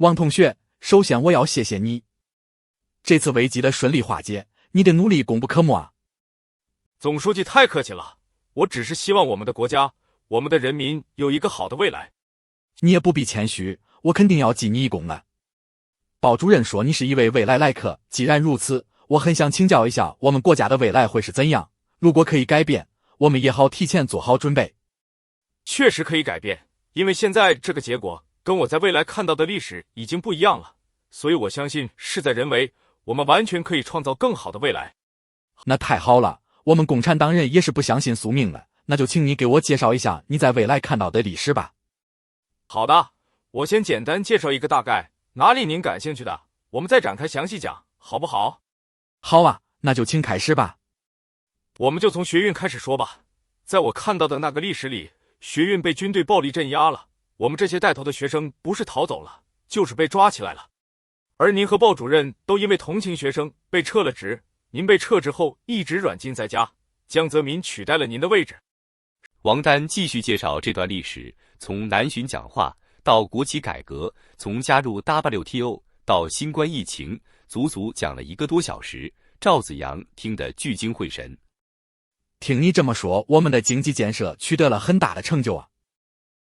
王同学，首先我要谢谢你，这次危机的顺利化解，你的努力功不可没啊。总书记太客气了，我只是希望我们的国家，我们的人民有一个好的未来。你也不必谦虚，我肯定要记你一功了。鲍主任说你是一位未来来客，既然如此，我很想请教一下我们国家的未来会是怎样，如果可以改变，我们也好提前做好准备。确实可以改变，因为现在这个结果跟我在未来看到的历史已经不一样了，所以我相信事在人为，我们完全可以创造更好的未来。那太好了，我们共产党人也是不相信宿命了，那就请你给我介绍一下你在未来看到的历史吧。好的，我先简单介绍一个大概，哪里您感兴趣的，我们再展开详细讲，好不好？好啊，那就请开始吧。我们就从学运开始说吧。在我看到的那个历史里，学运被军队暴力镇压了，我们这些带头的学生不是逃走了，就是被抓起来了。而您和鲍主任都因为同情学生被撤了职，您被撤职后一直软禁在家，江泽民取代了您的位置。王丹继续介绍这段历史，从南巡讲话到国企改革，从加入 WTO 到新冠疫情，足足讲了1个多小时，赵子阳听得聚精会神。听你这么说，我们的经济建设取得了很大的成就啊。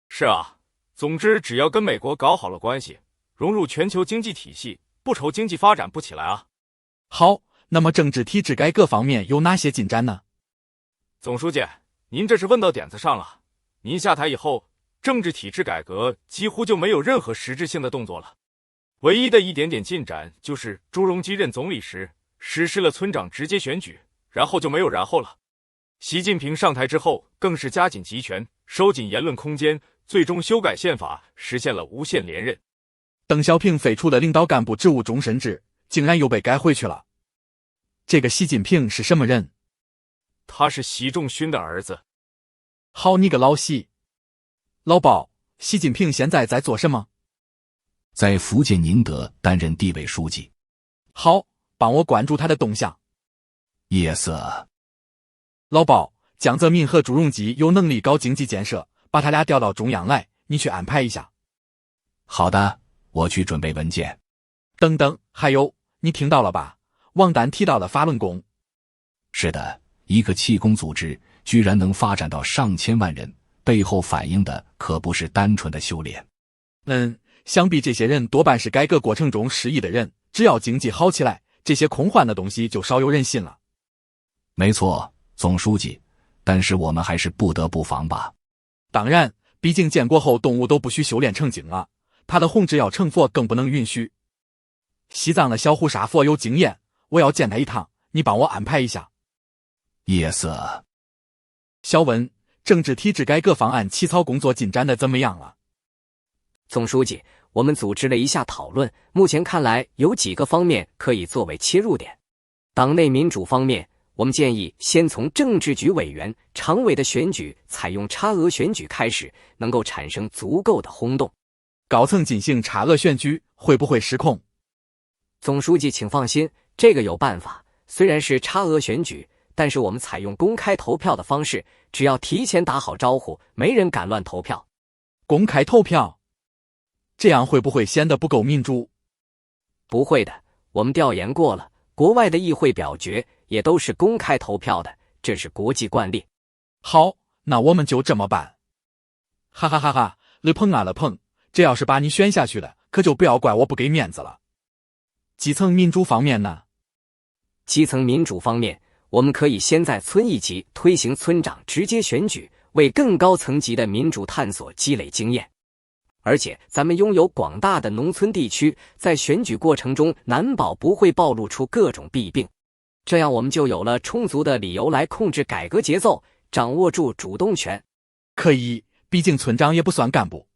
是啊，总之只要跟美国搞好了关系，融入全球经济体系，不愁经济发展不起来啊。好，那么政治体制改革方面有哪些进展呢？总书记，您这是问到点子上了。您下台以后，政治体制改革几乎就没有任何实质性的动作了。唯一的一点点进展就是朱镕基任总理时实施了村长直接选举，然后就没有然后了。习近平上台之后更是加紧集权，收紧言论空间，最终修改宪法，实现了无限连任。邓小平废除的领导干部职务终身制，竟然又被改回去了。这个习近平是什么人？他是习仲勋的儿子。好你个老习。老鲍，习近平现在在做什么？在福建宁德担任地委书记。好，帮我关注他的动向。Yes。老鲍，江泽民和朱镕基有能力搞经济建设，把他俩调到中央来，你去安排一下。好的，我去准备文件。等等，还有，你听到了吧？王丹提到了法轮功。是的，一个气功组织居然能发展到上千万人，背后反映的可不是单纯的修炼。想必这些人多半是改革过程中失意的人，只要经济好起来，这些空幻的东西就少有人信了。没错，总书记，但是我们还是不得不防吧。当然，毕竟建国后动物都不许修炼成精啊，他的弘旨要成佛更不能允许。西藏的小胡沙佛有经验，我要见他一趟，你帮我安排一下。Yes。小文，政治体制改革方案起草工作进展的怎么样了？总书记，我们组织了一下讨论，目前看来有几个方面可以作为切入点。党内民主方面，我们建议先从政治局委员、常委的选举采用差额选举开始，能够产生足够的轰动。高层进行差额选举会不会失控？总书记请放心，这个有办法。虽然是差额选举，但是我们采用公开投票的方式，只要提前打好招呼，没人敢乱投票。公开投票？这样会不会显得不够民主？不会的，我们调研过了，国外的议会表决也都是公开投票的，这是国际惯例。好，那我们就这么办。哈哈哈哈，了碰啊了碰，这要是把你选下去了，可就不要怪我不给面子了。基层民主方面呢？基层民主方面，我们可以先在村一级推行村长直接选举，为更高层级的民主探索积累经验。而且咱们拥有广大的农村地区，在选举过程中难保不会暴露出各种弊病，这样我们就有了充足的理由来控制改革节奏，掌握住主动权。可以，毕竟村长也不算干部。